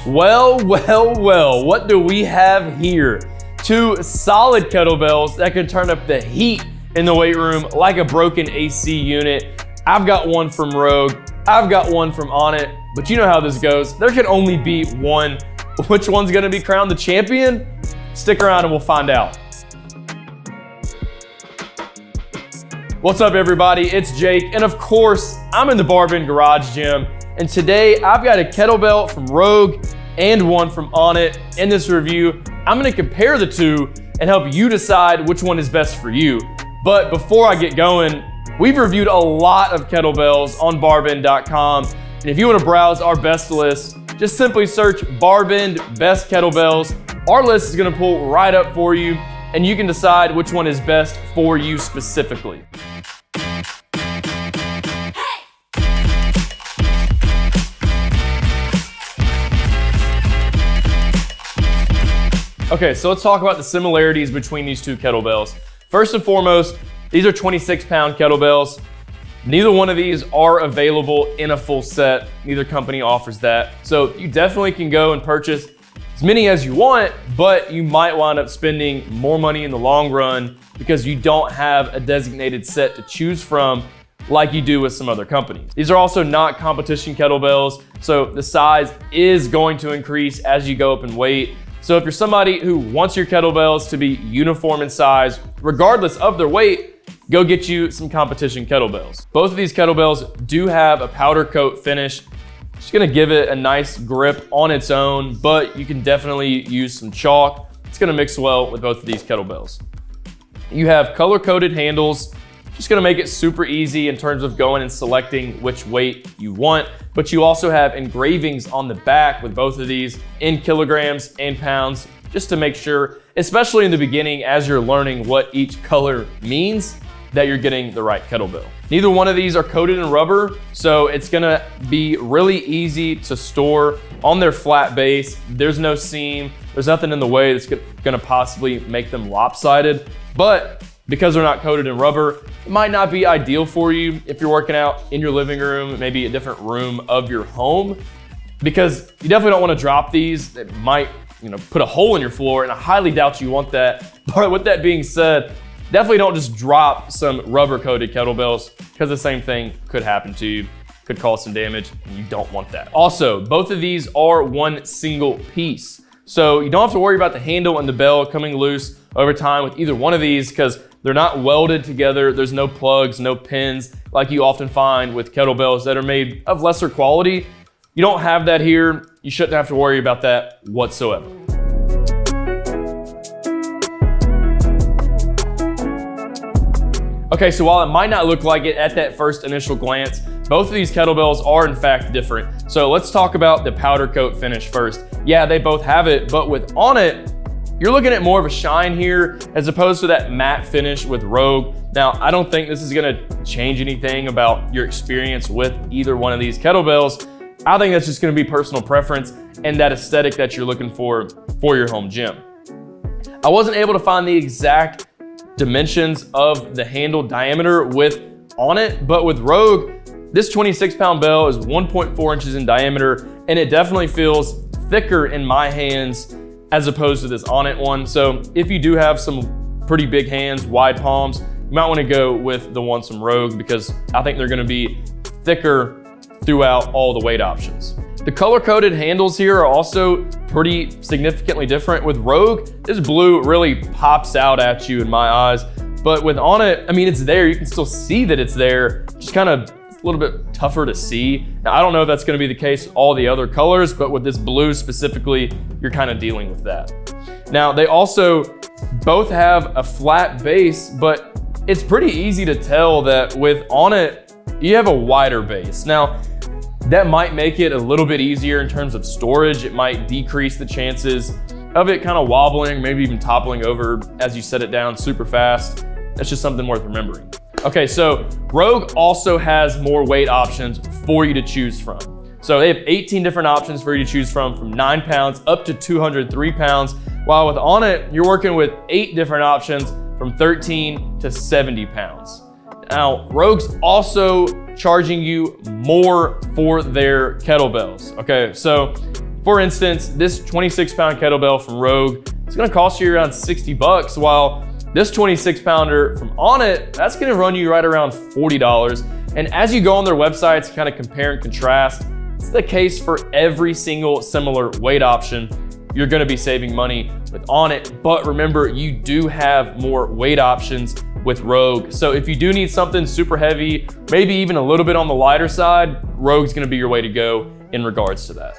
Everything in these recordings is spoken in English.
Well, what do we have here? Two solid kettlebells that can turn up the heat in the weight room like a broken AC unit. I've got one from Rogue, I've got one from Onnit, but you know how this goes. There can only be one. Which one's gonna be crowned the champion? Stick around and we'll find out. What's up everybody, it's Jake, and of course, I'm in the BarBend garage gym, and today I've got a kettlebell from Rogue and one from Onnit. In this review, I'm gonna compare the two and help you decide which one is best for you. But before I get going, we've reviewed a lot of kettlebells on BarBend.com, and if you wanna browse our best list, just simply search BarBend Best Kettlebells. Our list is gonna pull right up for you, and you can decide which one is best for you specifically. Okay, so let's talk about the similarities between these two kettlebells. First and foremost, these are 26-pound kettlebells. Neither one of these are available in a full set. Neither company offers that. So you definitely can go and purchase as many as you want, but you might wind up spending more money in the long run because you don't have a designated set to choose from like you do with some other companies. These are also not competition kettlebells, so the size is going to increase as you go up in weight. So if you're somebody who wants your kettlebells to be uniform in size, regardless of their weight, go get you some competition kettlebells. Both of these kettlebells do have a powder coat finish. Just gonna give it a nice grip on its own, but you can definitely use some chalk. It's gonna mix well with both of these kettlebells. You have color-coded handles. Just gonna make it super easy in terms of going and selecting which weight you want, but you also have engravings on the back with both of these in kilograms and pounds, just to make sure, especially in the beginning as you're learning what each color means, that you're getting the right kettlebell. Neither one of these are coated in rubber, so it's gonna be really easy to store on their flat base. There's no seam, there's nothing in the way that's gonna possibly make them lopsided, but because they're not coated in rubber, it might not be ideal for you if you're working out in your living room, maybe a different room of your home, because you definitely don't want to drop these. It might, put a hole in your floor, and I highly doubt you want that. But with that being said, definitely don't just drop some rubber coated kettlebells, because the same thing could happen to you, could cause some damage, and you don't want that. Also, both of these are one single piece. So you don't have to worry about the handle and the bell coming loose over time with either one of these, because they're not welded together. There's no plugs, no pins like you often find with kettlebells that are made of lesser quality. You don't have that here. You shouldn't have to worry about that whatsoever. Okay, so while it might not look like it at that first initial glance, both of these kettlebells are in fact different. So let's talk about the powder coat finish first. Yeah, they both have it, but with Onnit, you're looking at more of a shine here as opposed to that matte finish with Rogue. Now, I don't think this is gonna change anything about your experience with either one of these kettlebells. I think that's just gonna be personal preference and that aesthetic that you're looking for your home gym. I wasn't able to find the exact dimensions of the handle diameter with Onnit, but with Rogue, this 26-pound bell is 1.4 inches in diameter, and it definitely feels thicker in my hands as opposed to this Onnit one. So if you do have some pretty big hands, wide palms, you might want to go with the ones from Rogue, because I think they're going to be thicker throughout all the weight options. The color-coded handles here are also pretty significantly different. With Rogue, this blue really pops out at you in my eyes, but with Onnit, it's there. You can still see that it's there, just kind of a little bit tougher to see. Now, I don't know if that's gonna be the case with all the other colors, but with this blue specifically, you're kind of dealing with that. Now, they also both have a flat base, but it's pretty easy to tell that with Onnit, you have a wider base. Now, that might make it a little bit easier in terms of storage. It might decrease the chances of it kind of wobbling, maybe even toppling over as you set it down super fast. That's just something worth remembering. Okay, so Rogue also has more weight options for you to choose from. So they have 18 different options for you to choose from 9 pounds up to 203 pounds, while with Onnit, you're working with 8 different options from 13 to 70 pounds. Now, Rogue's also charging you more for their kettlebells. Okay, so For instance, this 26-pound kettlebell from Rogue, it's gonna cost you around 60 bucks, while this 26-pounder from Onnit, that's gonna run you right around $40. And as you go on their websites, kind of compare and contrast, it's the case for every single similar weight option. You're gonna be saving money with Onnit, but remember, you do have more weight options with Rogue. So if you do need something super heavy, maybe even a little bit on the lighter side, Rogue's gonna be your way to go in regards to that.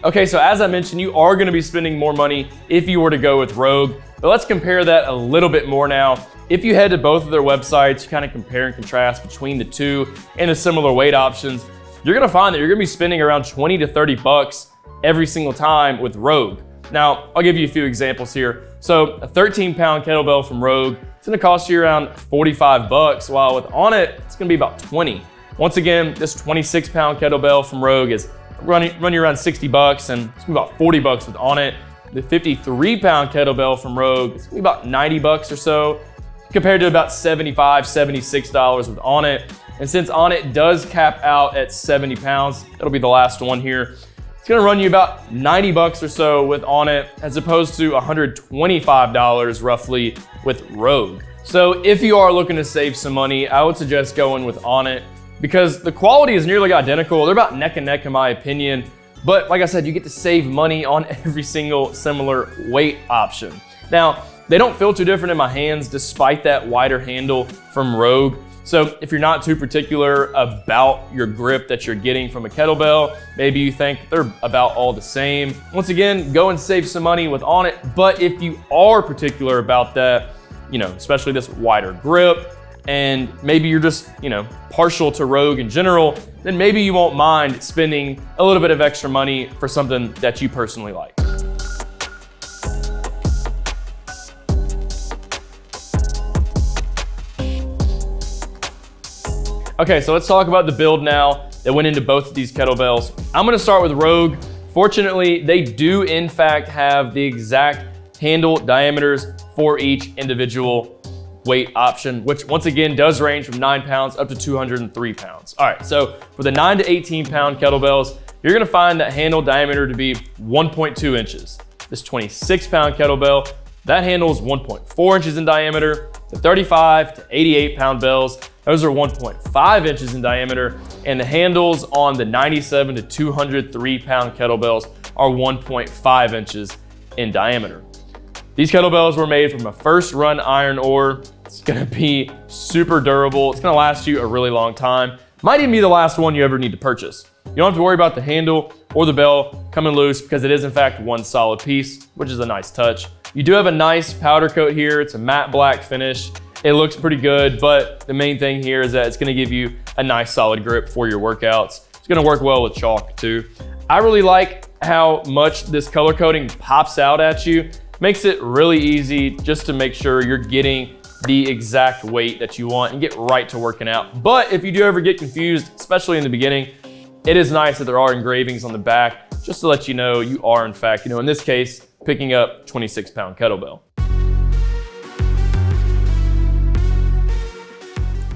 Okay, so as I mentioned, you are gonna be spending more money if you were to go with Rogue, but let's compare that a little bit more now. If you head to both of their websites, you kind of compare and contrast between the two and the similar weight options, you're gonna find that you're gonna be spending around 20 to 30 bucks every single time with Rogue. Now, I'll give you a few examples here. So a 13-pound kettlebell from Rogue, it's gonna cost you around 45 bucks, while with Onnit, it's gonna be about 20. Once again, this 26-pound kettlebell from Rogue is run you around 60 bucks, and it's gonna be about 40 bucks with Onnit. The 53-pound kettlebell from Rogue, it's gonna be about 90 bucks or so, compared to about $75, $76 with Onnit. And since Onnit does cap out at 70 pounds, that'll be the last one here, it's gonna run you about 90 bucks or so with Onnit, as opposed to $125 roughly with Rogue. So if you are looking to save some money, I would suggest going with Onnit, because the quality is nearly identical. They're about neck and neck in my opinion. But like I said, you get to save money on every single similar weight option. Now, they don't feel too different in my hands despite that wider handle from Rogue. So if you're not too particular about your grip that you're getting from a kettlebell, maybe you think they're about all the same, once again, go and save some money with Onnit. But if you are particular about that, especially this wider grip, and maybe you're just, partial to Rogue in general, then maybe you won't mind spending a little bit of extra money for something that you personally like. Okay, so let's talk about the build now that went into both of these kettlebells. I'm gonna start with Rogue. Fortunately, they do in fact have the exact handle diameters for each individual weight option, which once again does range from 9 pounds up to 203 pounds. All right, so for the 9 to 18 pound kettlebells, you're gonna find that handle diameter to be 1.2 inches. This 26 pound kettlebell, that handle is 1.4 inches in diameter. The 35 to 88 pound bells, those are 1.5 inches in diameter. And the handles on the 97 to 203 pound kettlebells are 1.5 inches in diameter. These kettlebells were made from a first run iron ore. It's gonna be super durable. It's gonna last you a really long time. Might even be the last one you ever need to purchase. You don't have to worry about the handle or the bell coming loose, because it is in fact one solid piece, which is a nice touch. You do have a nice powder coat here. It's a matte black finish. It looks pretty good, but the main thing here is that it's gonna give you a nice solid grip for your workouts. It's gonna work well with chalk too. I really like how much this color coding pops out at you. Makes it really easy just to make sure you're getting the exact weight that you want and get right to working out. But if you do ever get confused, especially in the beginning, it is nice that there are engravings on the back just to let you know you are in fact, in this case, picking up 26-pound kettlebell.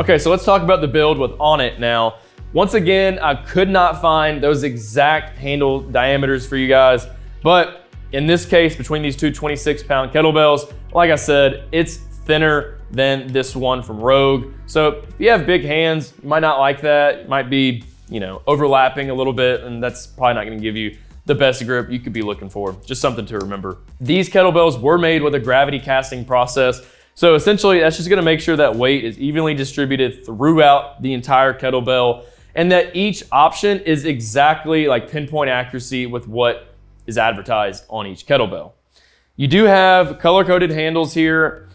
Okay, so let's talk about the build with Onnit now. Once again, I could not find those exact handle diameters for you guys, but in this case, between these two 26-pound kettlebells, like I said, it's thinner than this one from Rogue. So if you have big hands, you might not like that. It might be, overlapping a little bit, and that's probably not gonna give you the best grip you could be looking for. Just something to remember. These kettlebells were made with a gravity casting process. So essentially, that's just gonna make sure that weight is evenly distributed throughout the entire kettlebell, and that each option is exactly like pinpoint accuracy with what is advertised on each kettlebell. You do have color-coded handles here.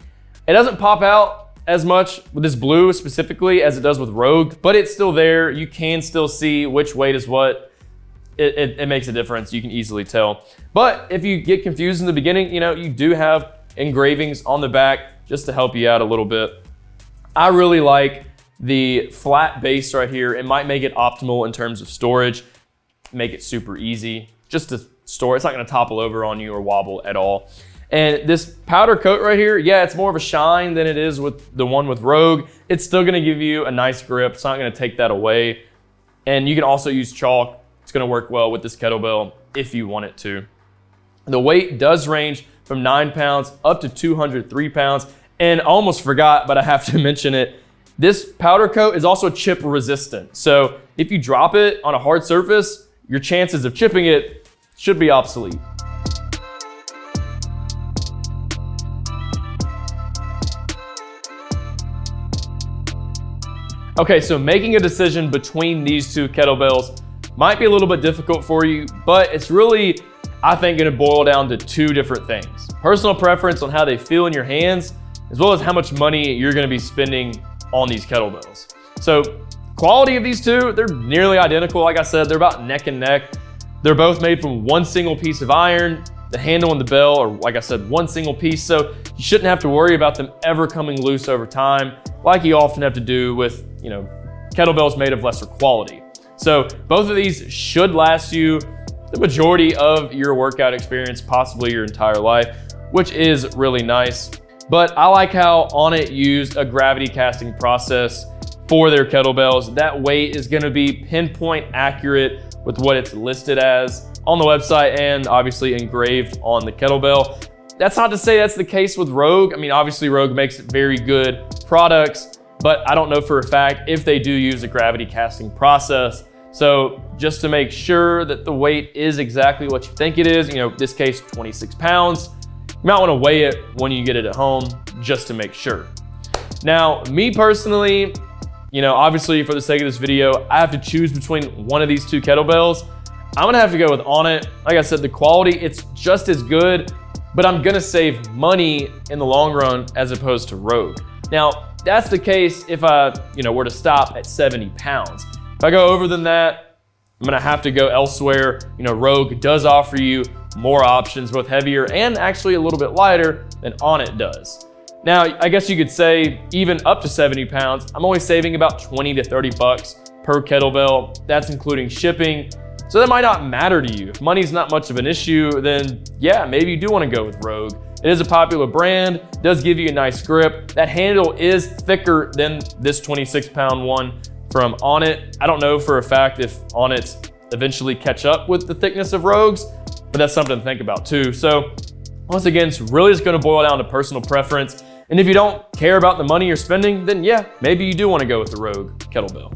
It doesn't pop out as much with this blue specifically as it does with Rogue, but it's still there. You can still see which weight is what. It makes a difference. You can easily tell. But if you get confused in the beginning, you do have engravings on the back just to help you out a little bit. I really like the flat base right here. It might make it optimal in terms of storage, make it super easy just to store. It's not gonna topple over on you or wobble at all. And this powder coat right here, yeah, it's more of a shine than it is with the one with Rogue. It's still gonna give you a nice grip. It's not gonna take that away. And you can also use chalk. It's gonna work well with this kettlebell if you want it to. The weight does range from 9 pounds up to 203 pounds. And I almost forgot, but I have to mention it. This powder coat is also chip resistant. So if you drop it on a hard surface, your chances of chipping it should be obsolete. Okay, so making a decision between these two kettlebells might be a little bit difficult for you, but it's really, I think, gonna boil down to two different things. Personal preference on how they feel in your hands, as well as how much money you're gonna be spending on these kettlebells. So quality of these two, they're nearly identical. Like I said, they're about neck and neck. They're both made from one single piece of iron. The handle and the bell are, like I said, one single piece, so you shouldn't have to worry about them ever coming loose over time, like you often have to do with, kettlebells made of lesser quality. So both of these should last you the majority of your workout experience, possibly your entire life, which is really nice. But I like how Onnit used a gravity casting process for their kettlebells. That weight is gonna be pinpoint accurate with what it's listed as on the website and obviously engraved on the kettlebell. That's not to say that's the case with Rogue. I mean, obviously Rogue makes very good products, but I don't know for a fact if they do use a gravity casting process. So just to make sure that the weight is exactly what you think it is, this case 26 pounds, you might wanna weigh it when you get it at home just to make sure. Now, me personally, obviously for the sake of this video, I have to choose between one of these two kettlebells. I'm gonna have to go with Onnit. Like I said, the quality, it's just as good, but I'm gonna save money in the long run as opposed to Rogue. Now, that's the case if I were to stop at 70 pounds. If I go over than that, I'm gonna have to go elsewhere. Rogue does offer you more options, both heavier and actually a little bit lighter than Onnit does. Now, I guess you could say even up to 70 pounds, I'm only saving about 20 to 30 bucks per kettlebell. That's including shipping. So that might not matter to you. If money's not much of an issue, then yeah, maybe you do wanna go with Rogue. It is a popular brand, does give you a nice grip. That handle is thicker than this 26-pound one from Onnit. I don't know for a fact if Onnit's eventually catch up with the thickness of Rogue's, but that's something to think about too. So once again, it's really just gonna boil down to personal preference. And if you don't care about the money you're spending, then yeah, maybe you do wanna go with the Rogue kettlebell.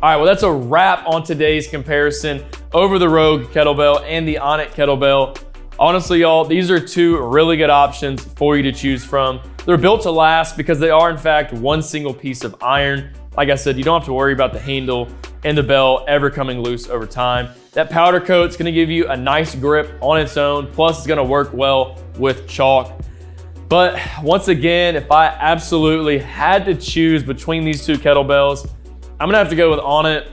All right, well, that's a wrap on today's comparison over the Rogue kettlebell and the Onnit kettlebell. Honestly, y'all, these are two really good options for you to choose from. They're built to last because they are, in fact, one single piece of iron. Like I said, you don't have to worry about the handle and the bell ever coming loose over time. That powder coat's gonna give you a nice grip on its own, plus it's gonna work well with chalk. But once again, if I absolutely had to choose between these two kettlebells, I'm gonna have to go with Onnit.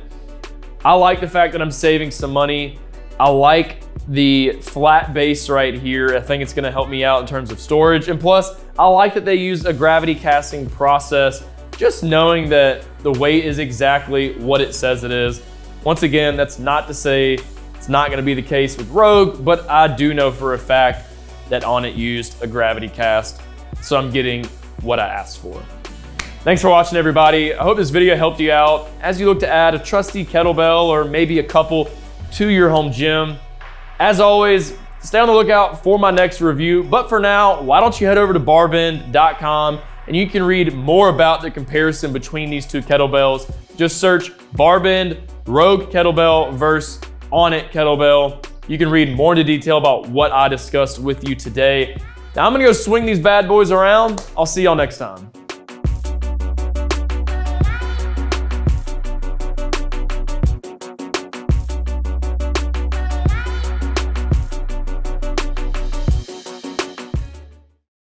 I like the fact that I'm saving some money. I like the flat base right here. I think it's gonna help me out in terms of storage. And plus, I like that they used a gravity casting process, just knowing that the weight is exactly what it says it is. Once again, that's not to say it's not gonna be the case with Rogue, but I do know for a fact that Onnit used a gravity cast, so I'm getting what I asked for. Thanks for watching, everybody. I hope this video helped you out as you look to add a trusty kettlebell or maybe a couple to your home gym. As always, stay on the lookout for my next review. But for now, why don't you head over to BarBend.com and you can read more about the comparison between these two kettlebells. Just search BarBend Rogue Kettlebell versus Onnit Kettlebell. You can read more into detail about what I discussed with you today. Now I'm gonna go swing these bad boys around. I'll see y'all next time.